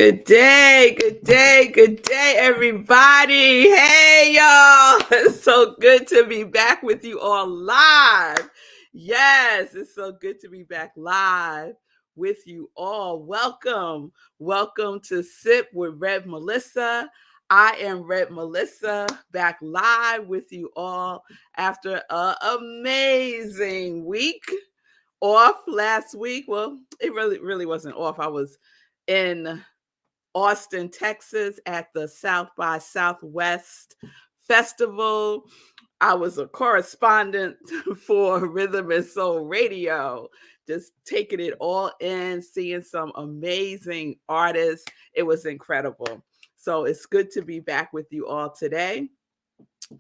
Good day, good day, good day, everybody. Hey, y'all. It's so good to be back with you all live. Yes, it's so good to be back live with you all. Welcome. Welcome to Sip with Red Melissa. I am Red Melissa, back live with you all after an amazing week. Off last week. Well, it really wasn't off. I was in Austin, Texas at the South by Southwest Festival. I was a correspondent for Rhythm and Soul Radio, just taking it all in, seeing some amazing artists. It was incredible. So it's good to be back with you all today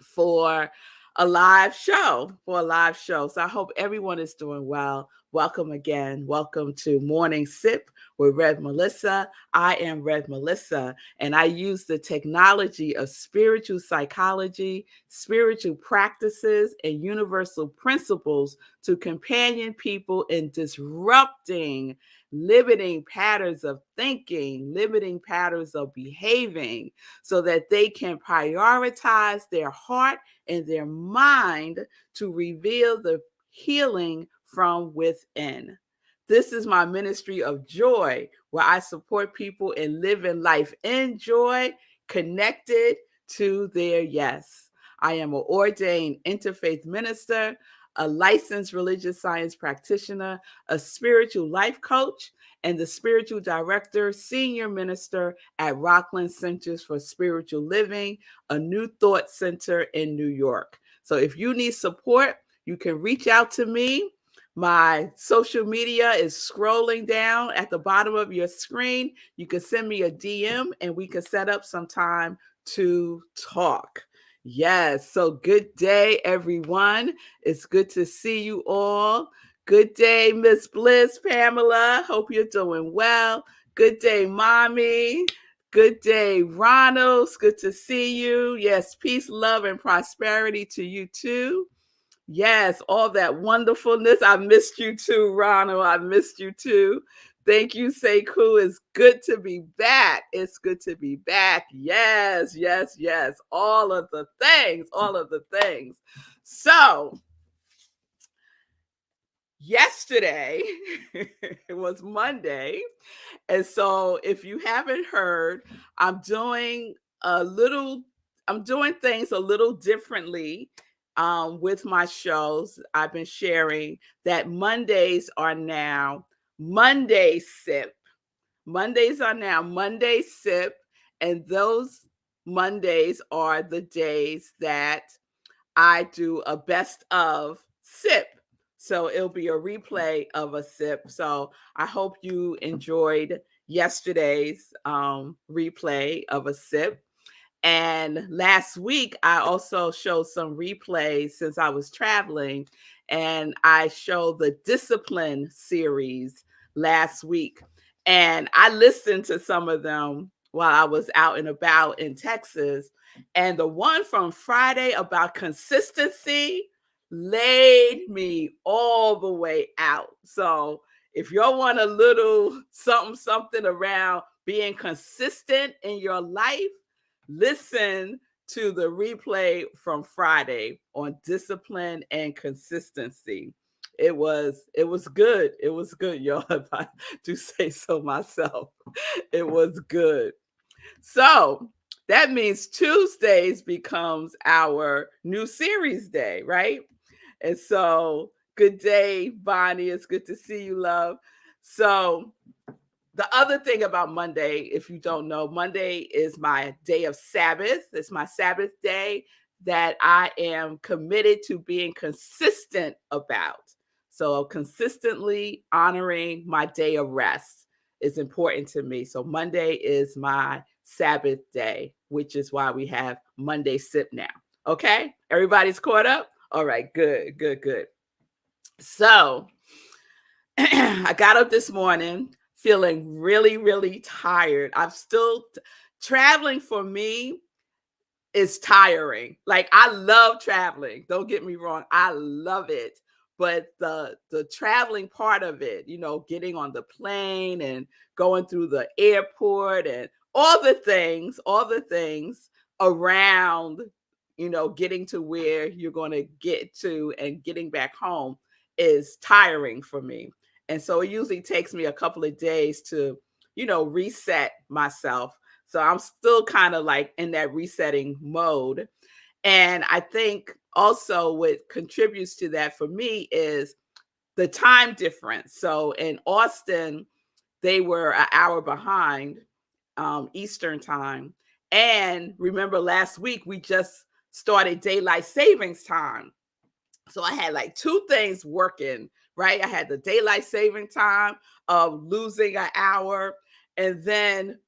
for a live show. So I hope everyone is doing well. Welcome again. Welcome to Morning Sip with Red Melissa. I am Red Melissa, and I use the technology of spiritual psychology, spiritual practices, and universal principles to companion people in disrupting limiting patterns of thinking, limiting patterns of behaving, so that they can prioritize their heart and their mind to reveal the healing from within. This is my ministry of joy, where I support people in living life in joy, connected to their yes. I am an ordained interfaith minister, a licensed religious science practitioner, a spiritual life coach, and the spiritual director, senior minister at Rockland Center for Spiritual Living, a New Thought Center in New York. So if you need support, you can reach out to me. My social media is scrolling down at the bottom of your screen. You can send me a DM and we can set up some time to talk. Yes, so good day, everyone. It's good to see you all. Good day, Miss Bliss, Pamela. Hope you're doing well. Good day, Mommy. Good day, Ronald. It's good to see you. Yes, peace, love, and prosperity to you too. Yes, all that wonderfulness. I missed you too, Ronald. I missed you too. Thank you, Sekou. It's good to be back. It's good to be back. Yes, yes, yes. All of the things, all of the things. So, yesterday, it was Monday. And so, if you haven't heard, I'm doing things a little differently with my shows. I've been sharing that Mondays are now Monday Sip. Mondays are now Monday Sip. And those Mondays are the days that I do a best of sip. So it'll be a replay of a sip. So I hope you enjoyed yesterday's replay of a sip. And last week, I also showed some replays since I was traveling. And I showed the Discipline series last week. And I listened to some of them while I was out and about in Texas. And the one from Friday about consistency laid me all the way out. So if you want a little something around being consistent in your life, listen to the replay from Friday on discipline and consistency. It was good. It was good, y'all, if I do say so myself. It was good. So that means Tuesdays becomes our new series day, right? And so good day, Bonnie. It's good to see you, love. So the other thing about Monday, if you don't know, Monday is my day of Sabbath. It's my Sabbath day that I am committed to being consistent about. So consistently honoring my day of rest is important to me. So Monday is my Sabbath day, which is why we have Monday Sip now. Okay? Everybody's caught up? All right, good, good, good. So I got up this morning feeling really, really tired. I'm still traveling for me is tiring. Like I love traveling. Don't get me wrong. I love it. but the traveling part of it, getting on the plane and going through the airport and all the things around, getting to where you're going to get to and getting back home is tiring for me. And so it usually takes me a couple of days to, reset myself. So I'm still kind of like in that resetting mode. And I think also what contributes to that for me is the time difference. So in Austin, they were an hour behind Eastern time. And remember last week, we just started daylight savings time. So I had like two things working, right? I had the daylight saving time of losing an hour and then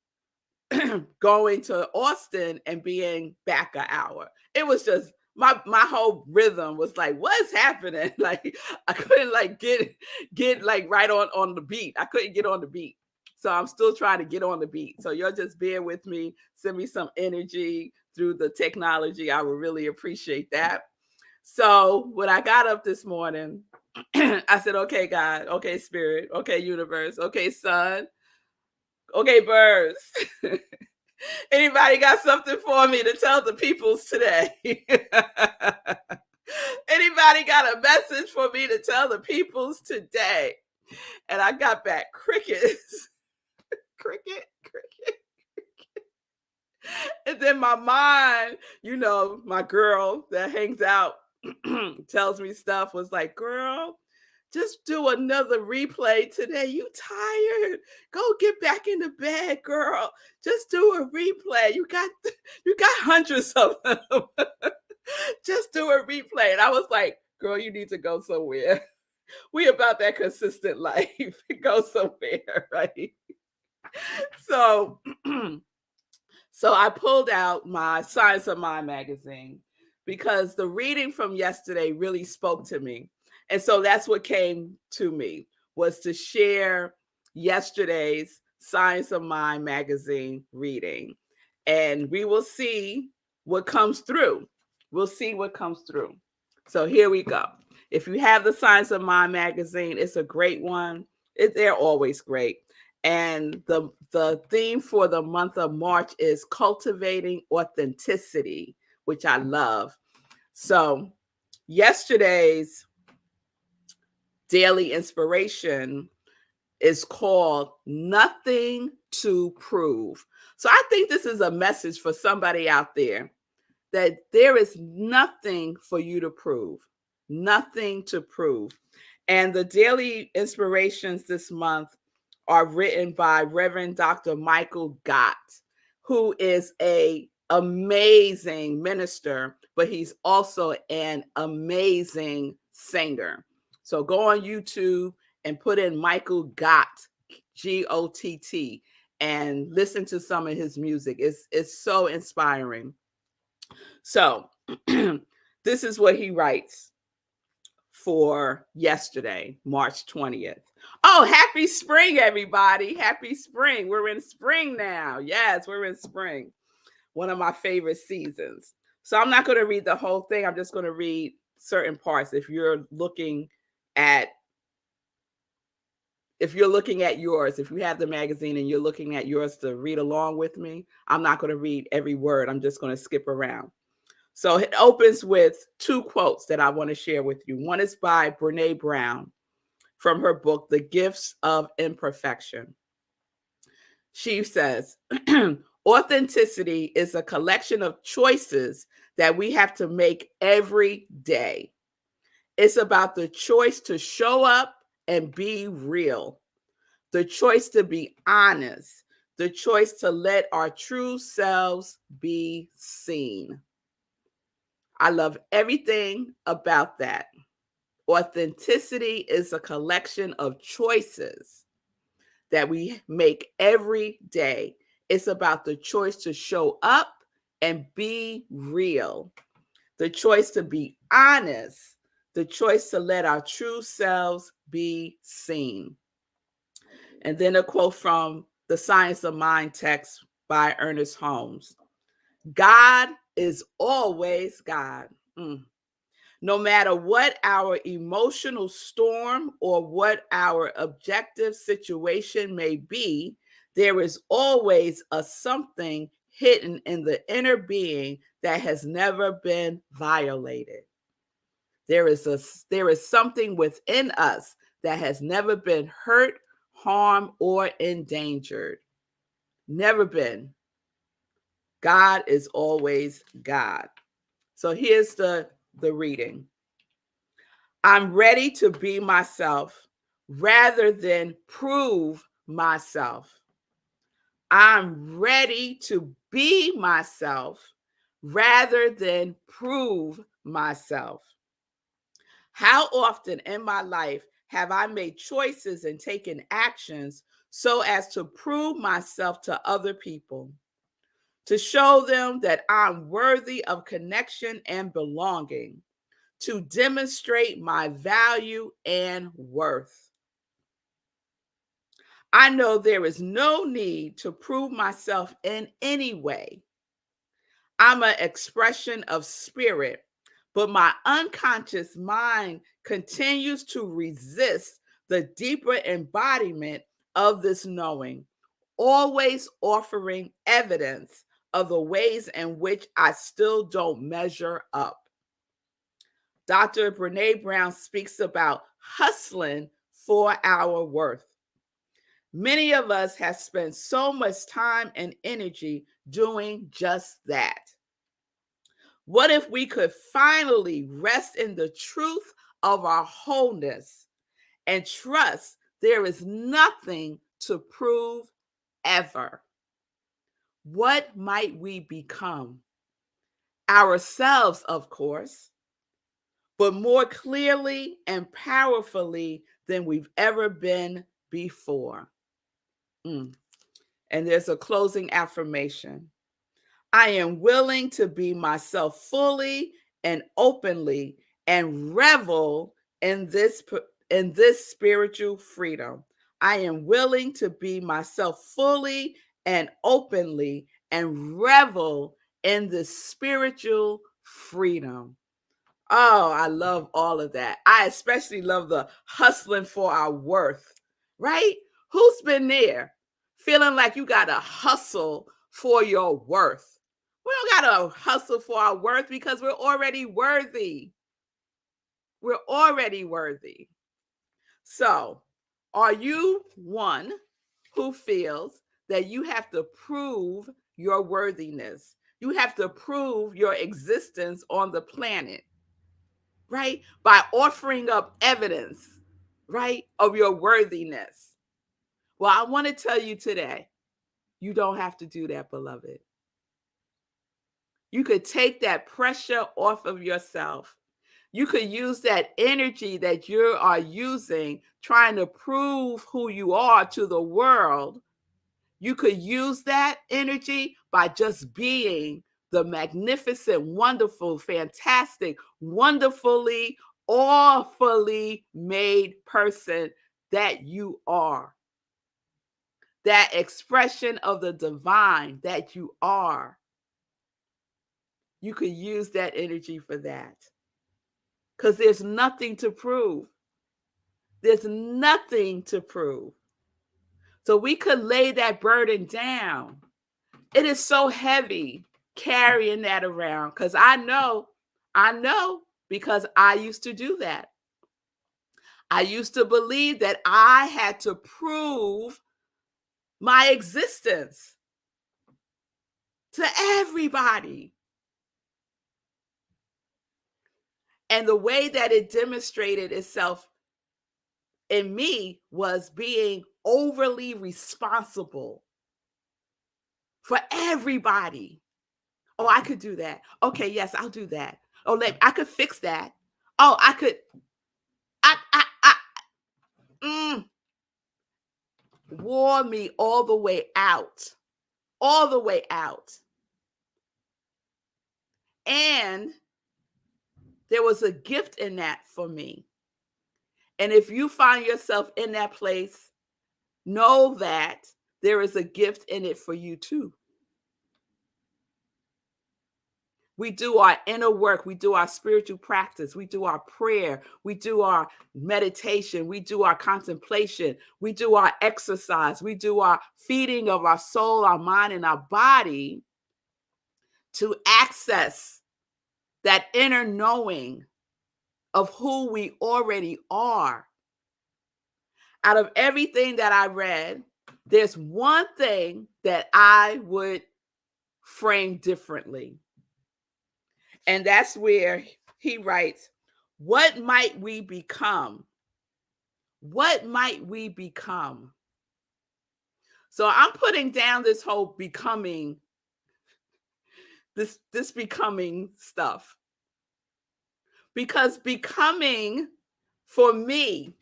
going to Austin and being back an hour. It was just my whole rhythm was like, what's happening? Like I couldn't like get like right on the beat. I couldn't get on the beat. So I'm still trying to get on the beat. So you'll just bear with me, send me some energy through the technology. I would really appreciate that. So when I got up this morning, I said, okay, God, okay, spirit, okay, universe, okay, sun, okay, birds. Anybody got something for me to tell the peoples today? Anybody got a message for me to tell the peoples today? And I got back crickets. cricket. And then my mind, my girl that hangs out tells me stuff, was like, girl, just do another replay today. You tired? Go get back in the bed, girl. Just do a replay. You got hundreds of them. Just do a replay. And I was like, girl, you need to go somewhere. We about that consistent life. Go somewhere, right? So I pulled out my Science of Mind magazine because the reading from yesterday really spoke to me. And so that's what came to me, was to share yesterday's Science of Mind magazine reading. And we will see what comes through. We'll see what comes through. So here we go. If you have the Science of Mind magazine, it's a great one. They're always great. And the theme for the month of March is cultivating authenticity, which I love. So yesterday's daily inspiration is called Nothing to Prove. So I think this is a message for somebody out there, that there is nothing for you to prove, nothing to prove. And the daily inspirations this month are written by Reverend Dr. Michael Gott, who is an amazing minister, but he's also an amazing singer. So go on YouTube and put in Michael Gott, Gott, and listen to some of his music. It's so inspiring. So this is what he writes for yesterday, March 20th. Oh, happy spring, everybody. Happy spring. We're in spring now. Yes, we're in spring. One of my favorite seasons. So I'm not going to read the whole thing. I'm just going to read certain parts. If you're looking at yours, if you have the magazine and you're looking at yours to read along with me, I'm not going to read every word. I'm just going to skip around. So it opens with two quotes that I want to share with you. One is by Brene Brown from her book, The Gifts of Imperfection. She says, authenticity is a collection of choices that we have to make every day. It's about the choice to show up and be real, the choice to be honest, the choice to let our true selves be seen. I love everything about that. Authenticity is a collection of choices that we make every day. It's about the choice to show up and be real, the choice to be honest, the choice to let our true selves be seen. And then a quote from the Science of Mind text by Ernest Holmes. God is always God. No matter what our emotional storm or what our objective situation may be, there is always a something hidden in the inner being that has never been violated. There is something within us that has never been hurt, harmed, or endangered. Never been. God is always God. So here's the reading. I'm ready to be myself rather than prove myself. I'm ready to be myself rather than prove myself. How often in my life have I made choices and taken actions so as to prove myself to other people, to show them that I'm worthy of connection and belonging, to demonstrate my value and worth? I know there is no need to prove myself in any way. I'm an expression of spirit, but my unconscious mind continues to resist the deeper embodiment of this knowing, always offering evidence of the ways in which I still don't measure up. Dr. Brene Brown speaks about hustling for our worth. Many of us have spent so much time and energy doing just that. What if we could finally rest in the truth of our wholeness and trust there is nothing to prove ever? What might we become? Ourselves, of course, but more clearly and powerfully than we've ever been before. And there's a closing affirmation. I am willing to be myself fully and openly and revel in this spiritual freedom. I am willing to be myself fully and openly and revel in this spiritual freedom. Oh, I love all of that. I especially love the hustling for our worth, right? Who's been there feeling like you got to hustle for your worth? We don't got to hustle for our worth because we're already worthy. We're already worthy. So, are you one who feels that you have to prove your worthiness? You have to prove your existence on the planet, right? By offering up evidence, right, of your worthiness. Well, I want to tell you today, you don't have to do that, beloved. You could take that pressure off of yourself. You could use that energy that you are using trying to prove who you are to the world. You could use that energy by just being the magnificent, wonderful, fantastic, wonderfully, awfully made person that you are. That expression of the divine that you are. You could use that energy for that. Because there's nothing to prove. There's nothing to prove. So we could lay that burden down. It is so heavy carrying that around because I know because I used to do that. I used to believe that I had to prove my existence to everybody. And the way that it demonstrated itself in me was being overly responsible for everybody. Oh, I could do that. Okay, yes, I'll do that. Oh, I could fix that. Oh, I could. Wore me all the way out. All the way out. And there was a gift in that for me. And if you find yourself in that place, know that there is a gift in it for you too. We do our inner work. We do our spiritual practice. We do our prayer. We do our meditation. We do our contemplation. We do our exercise. We do our feeding of our soul, our mind, and our body to access that inner knowing of who we already are. Out of everything that I read, there's one thing that I would frame differently. And that's where he writes, what might we become? What might we become? So I'm putting down this whole becoming, this becoming stuff. Because becoming for me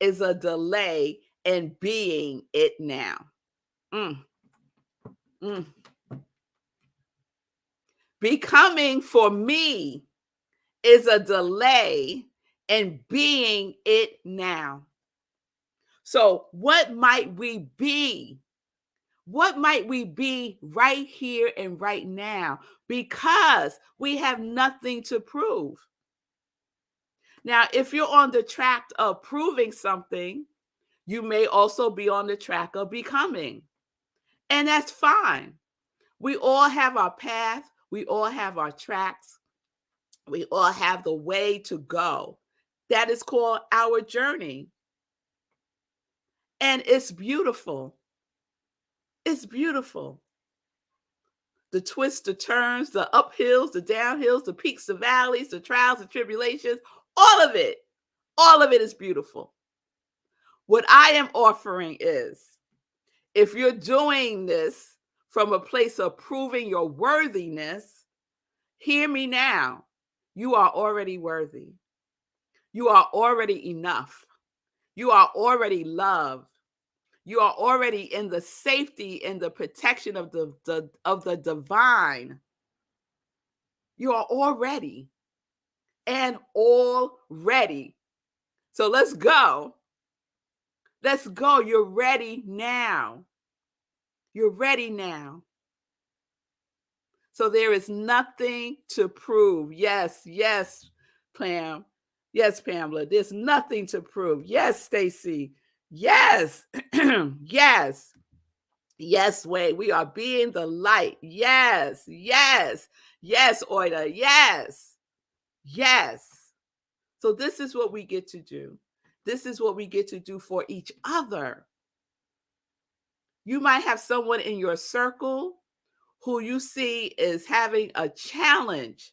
is a delay in being it now. Becoming for me is a delay in being it now. So what might we be? What might we be right here and right now? Because we have nothing to prove. Now, if you're on the track of proving something, you may also be on the track of becoming. And that's fine. We all have our path. We all have our tracks. We all have the way to go. That is called our journey. And it's beautiful. It's beautiful. The twists, the turns, the uphills, the downhills, the peaks, the valleys, the trials, the tribulations, all of it is beautiful. What I am offering is, if you're doing this from a place of proving your worthiness, hear me now. You are already worthy. You are already enough. You are already loved. You are already in the safety and the protection of the divine. You are already and already. So let's go. Let's go. You're ready now. You're ready now. So there is nothing to prove. Yes, Pam. Yes, Pamela. There's nothing to prove. Yes, Stacy. Yes. Yes. Yes, Wade. We are being the light. Yes. Yes, Oida. Yes. Yes. So this is what we get to do. This is what we get to do for each other. You might have someone in your circle who you see is having a challenge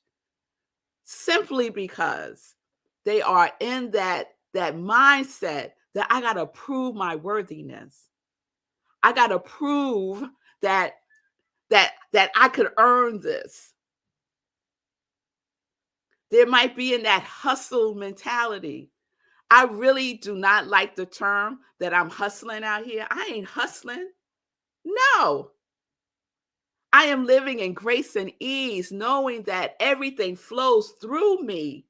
simply because they are in that mindset that I got to prove my worthiness. I got to prove that I could earn this. There might be in that hustle mentality. I really do not like the term that I'm hustling out here. I ain't hustling. No. I am living in grace and ease, knowing that everything flows through me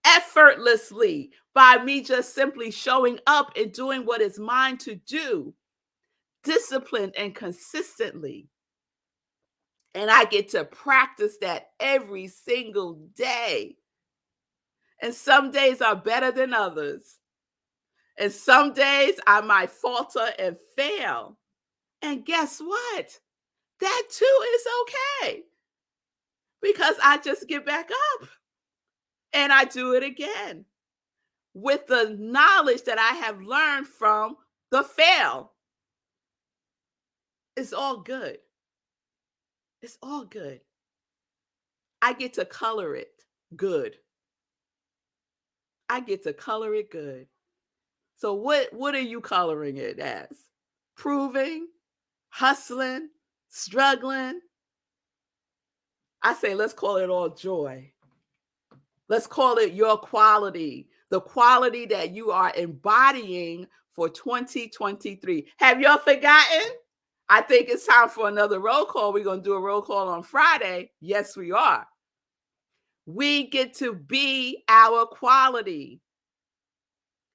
effortlessly by me just simply showing up and doing what is mine to do, disciplined and consistently. And I get to practice that every single day. And some days are better than others. And some days I might falter and fail. And guess what? That too is okay. Because I just get back up and I do it again with the knowledge that I have learned from the fail. It's all good. It's all good. I get to color it good. I get to color it good. So what are you coloring it as? Proving, hustling, struggling? I say, let's call it all joy. Let's call it your quality, the quality that you are embodying for 2023. Have y'all forgotten? I think it's time for another roll call. We're going to do a roll call on Friday. Yes, we are. We get to be our quality.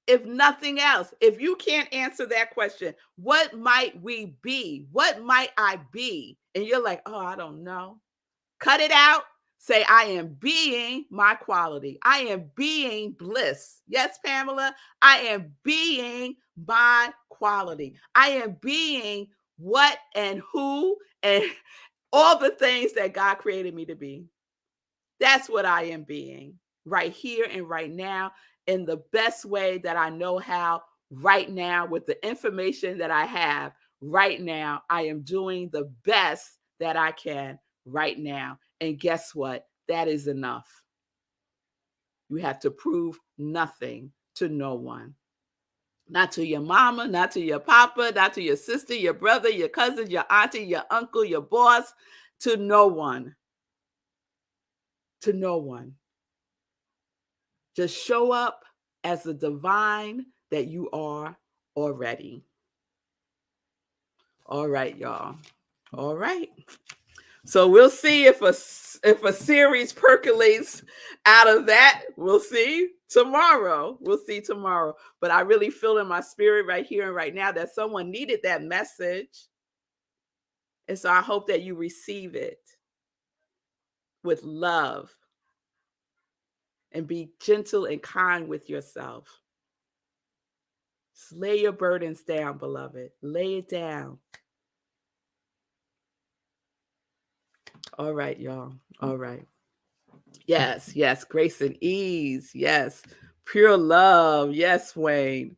If nothing else, if you can't answer that question, what might we be? What might I be? And you're like, oh, I don't know. Cut it out. Say, I am being my quality. I am being bliss. Yes, Pamela, I am being my quality. I am being what and who and all the things that God created me to be. That's what I am being right here and right now in the best way that I know how right now with the information that I have right now. I am doing the best that I can right now. And guess what? That is enough. You have to prove nothing to no one. Not to your mama, not to your papa, not to your sister, your brother, your cousin, your auntie, your uncle, your boss, to no one. To no one. Just show up as the divine that you are already. All right, y'all. All right. So we'll see if a series percolates out of that. We'll see tomorrow. We'll see tomorrow. But I really feel in my spirit right here and right now that someone needed that message. And so I hope that you receive it with love and be gentle and kind with yourself. Just lay your burdens down, beloved. Lay it down. All right, y'all. All right. Yes, yes. Grace and ease. Yes. Pure love. Yes, Wayne.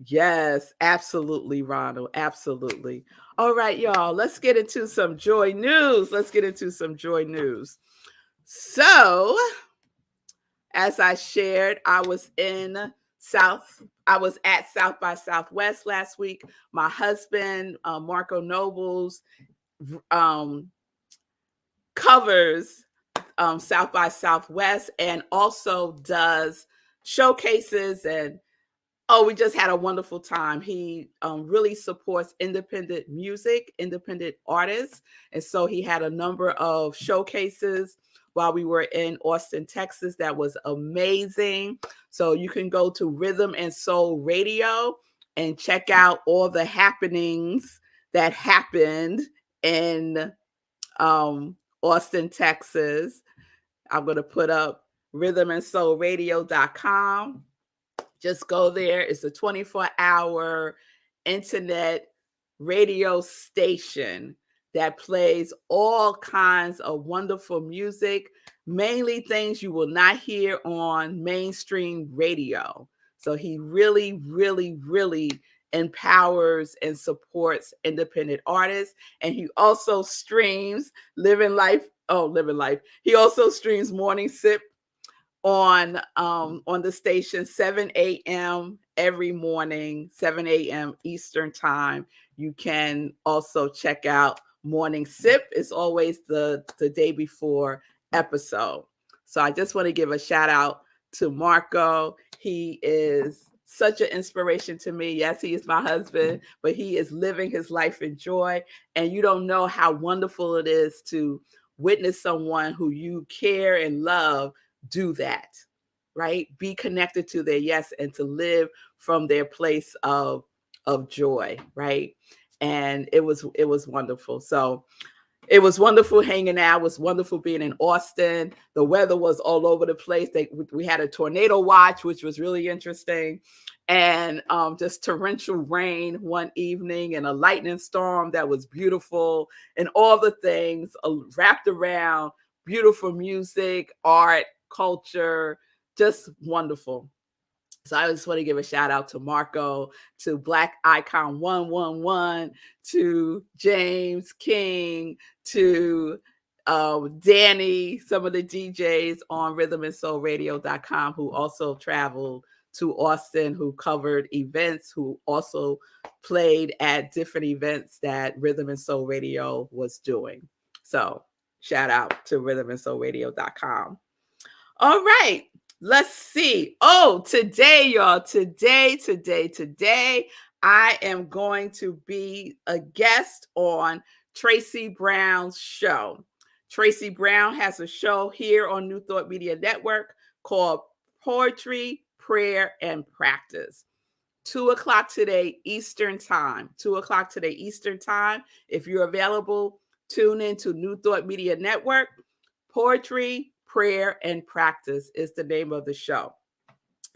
Yes, absolutely, Ronald. Absolutely. All right, y'all. Let's get into some joy news. Let's get into some joy news. So, as I shared, I was at South by Southwest last week. My husband, Marco Nobles, covers South by Southwest and also does showcases. And we just had a wonderful time. He really supports independent music, independent artists. And so he had a number of showcases while we were in Austin, Texas. That was amazing. So you can go to Rhythm and Soul Radio and check out all the happenings that happened in Austin, Texas. I'm going to put up rhythmandsoulradio.com. Just go there. It's a 24-hour internet radio station that plays all kinds of wonderful music, mainly things you will not hear on mainstream radio. So he really, really, really empowers and supports independent artists. And he also streams Living Life. He also streams Morning Sip on the station 7 a.m. every morning, 7 a.m. Eastern time. You can also check out Morning Sip. It's always the day before episode. So I just want to give a shout out to Marco. He is such an inspiration to me. Yes, he is my husband, but he is living his life in joy. And you don't know how wonderful it is to witness someone who you care and love do that, right? Be connected to their yes and to live from their place of joy, right? And it was wonderful. So it was wonderful hanging out. It was wonderful being in Austin. The weather was all over the place. We had a tornado watch, which was really interesting. And just torrential rain one evening and a lightning storm that was beautiful and all the things wrapped around beautiful music, art, culture, just wonderful. So I just want to give a shout out to Marco, to Black Icon 111, to James King, to Danny, some of the DJs on rhythmandsoulradio.com who also traveled to Austin, who covered events, who also played at different events that Rhythm and Soul Radio was doing. So shout out to rhythmandsoulradio.com. All right. Let's see. Oh, today, y'all, today, I am going to be a guest on Tracy Brown's show. Tracy Brown has a show here on New Thought Media Network called Poetry, prayer, and practice. 2:00 today, Eastern time. 2:00 today, Eastern time. If you're available, tune in to New Thought Media Network. Poetry, Prayer, and Practice is the name of the show.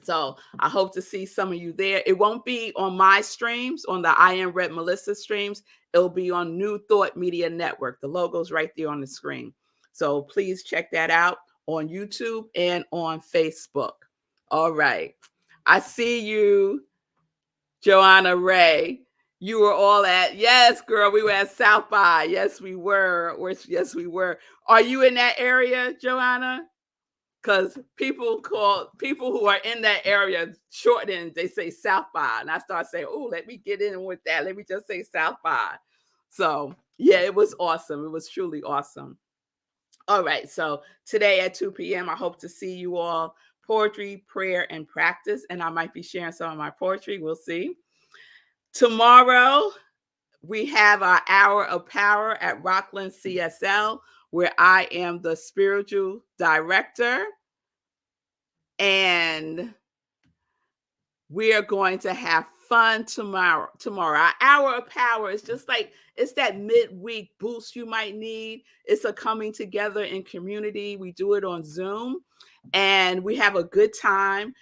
So I hope to see some of you there. It won't be on my streams, on the I Am revmelissa streams. It'll be on New Thought Media Network. The logo's right there on the screen. So please check that out on YouTube and on Facebook. All right. I see you, Joanna Ray. You were all at, yes, girl, we were at South by. Yes, we were. Yes, we were. Are you in that area, Joanna? Because people who are in that area shorten, they say South by. And I start saying, oh, let me get in with that. Let me just say South by. So yeah, it was awesome. It was truly awesome. All right. So today at 2 p.m., I hope to see you all. Poetry, prayer, and practice. And I might be sharing some of my poetry. We'll see. Tomorrow, we have our Hour of Power at Rockland CSL, where I am the spiritual director. And we are going to have fun tomorrow. Our Hour of Power is just like, it's that midweek boost you might need. It's a coming together in community. We do it on Zoom and we have a good time.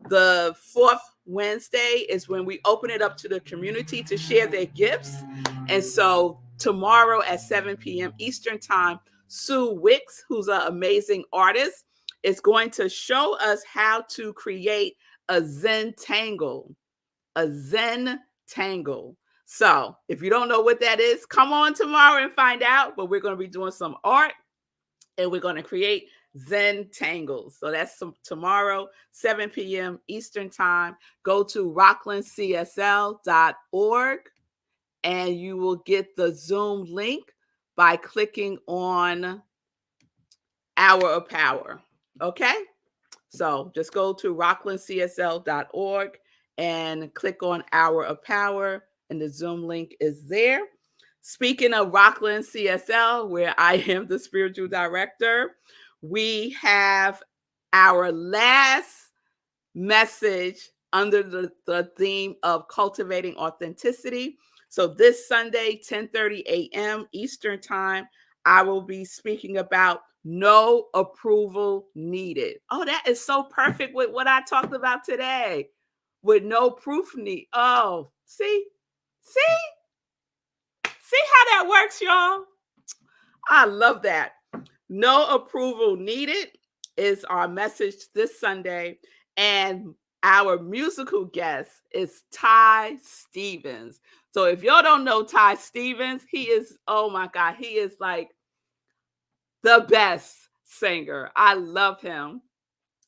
The fourth Wednesday is when we open it up to the community to share their gifts. And so tomorrow at 7 p.m. Eastern time, Sue Wicks, who's an amazing artist, is going to show us how to create a Zen tangle. A Zen tangle. So if you don't know what that is, come on tomorrow and find out. But we're going to be doing some art and we're going to create Zen tangles. So that's tomorrow, 7 p.m. Eastern time. Go to rocklandcsl.org and you will get the Zoom link by clicking on Hour of Power. Okay? So just go to rocklandcsl.org and click on Hour of Power, and the Zoom link is there. Speaking of Rockland CSL, where I am the spiritual director, we have our last message under the theme of cultivating authenticity. So this Sunday, 10:30 a.m. Eastern time, I will be speaking about no approval needed. Oh, that is so perfect with what I talked about today. With no proof need. Oh, see how that works, y'all? I love that. No approval needed is our message this Sunday. And our musical guest is Ty Stevens. So if y'all don't know Ty Stevens, he is, oh my God, he is like the best singer. I love him.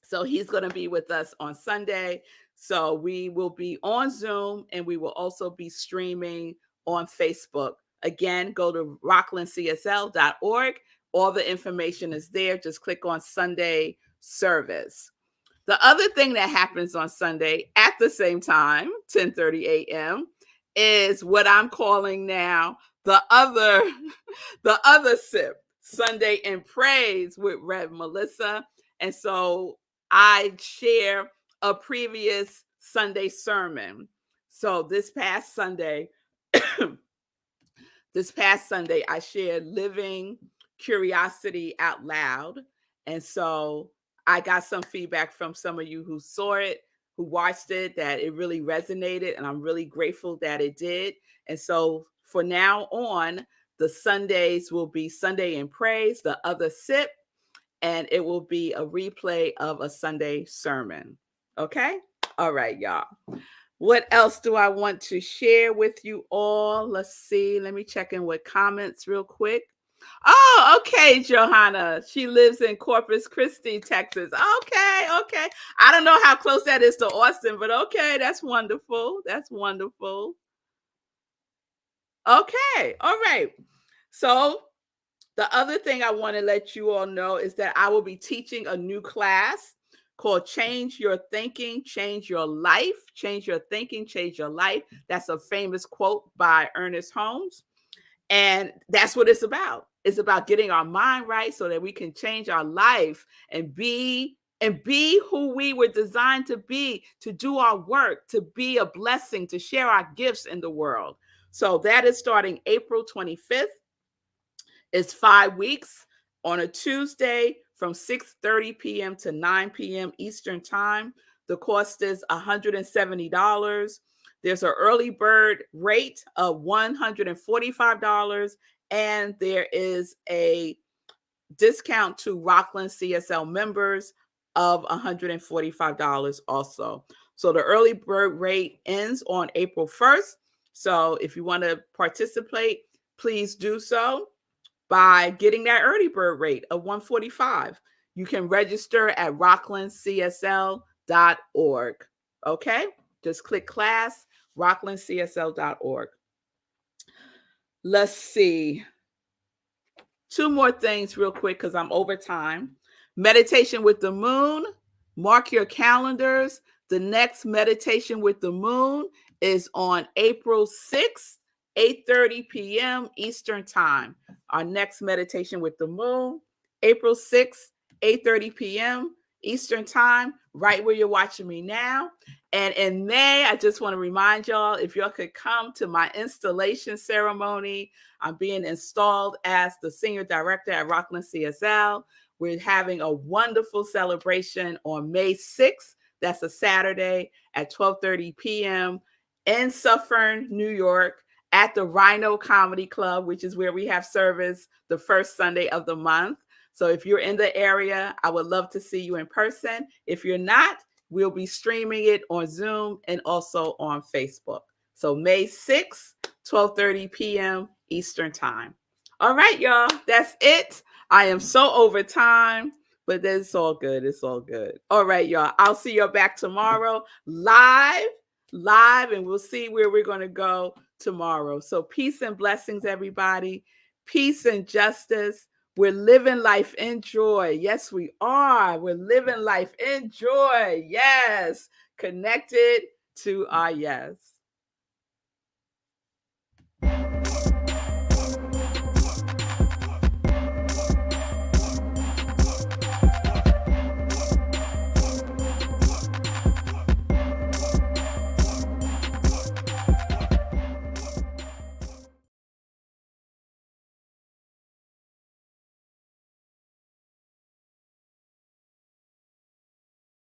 So he's going to be with us on Sunday. So we will be on Zoom and we will also be streaming on Facebook. Again, go to rocklandcsl.org. All the information is there. Just click on Sunday service. The other thing that happens on Sunday at the same time, 10:30 a.m., is what I'm calling now the other sip, Sunday in Praise with revmelissa. And so I share a previous Sunday sermon. So this past Sunday, I shared Living Curiosity Out Loud. And so I got some feedback from some of you who saw it, who watched it, that it really resonated. And I'm really grateful that it did. And so for now on, the Sundays will be Sunday in Praise, the other sip, and it will be a replay of a Sunday sermon. Okay? All right, y'all. What else do I want to share with you all? Let's see. Let me check in with comments real quick. Oh, okay, Johanna. She lives in Corpus Christi, Texas. Okay. I don't know how close that is to Austin, but okay, that's wonderful. That's wonderful. Okay, all right. So the other thing I want to let you all know is that I will be teaching a new class called Change Your Thinking, Change Your Life. Change Your Thinking, Change Your Life. That's a famous quote by Ernest Holmes. And that's what it's about. It's about getting our mind right so that we can change our life and be and be who we were designed to be, to do our work, to be a blessing, to share our gifts in the world. So that is starting April 25th. It's 5 weeks on a Tuesday from 6:30 p.m. to 9 p.m. Eastern Time. The cost is $170. There's an early bird rate of $145, and there is a discount to Rockland CSL members of $145 also. So the early bird rate ends on April 1st. So if you want to participate, please do so by getting that early bird rate of $145. You can register at rocklandcsl.org. Okay? Just click class, rocklandcsl.org. Let's see. 2 more things real quick because I'm over time. Meditation with the moon. Mark your calendars. The next meditation with the moon is on April 6th, 8:30 p.m. Eastern Time. Our next meditation with the moon, April 6th, 8:30 p.m. Eastern Time, right where you're watching me now. And in May, I just want to remind y'all, if y'all could come to my installation ceremony. I'm being installed as the senior director at Rockland CSL. We're having a wonderful celebration on May 6th. That's a Saturday at 12:30 p.m. in Suffern, New York, at the Rhino Comedy Club, which is where we have service the first Sunday of the month. So if you're in the area, I would love to see you in person. If you're not, we'll be streaming it on Zoom and also on Facebook. So May 6th, 12:30 p.m. Eastern Time. All right, y'all, that's it. I am so over time, but it's all good. It's all good. All right, y'all, I'll see you back tomorrow live, and we'll see where we're going to go tomorrow. So peace and blessings, everybody. Peace and justice. We're living life in joy. Yes, we are. We're living life in joy. Yes. Connected to our yes.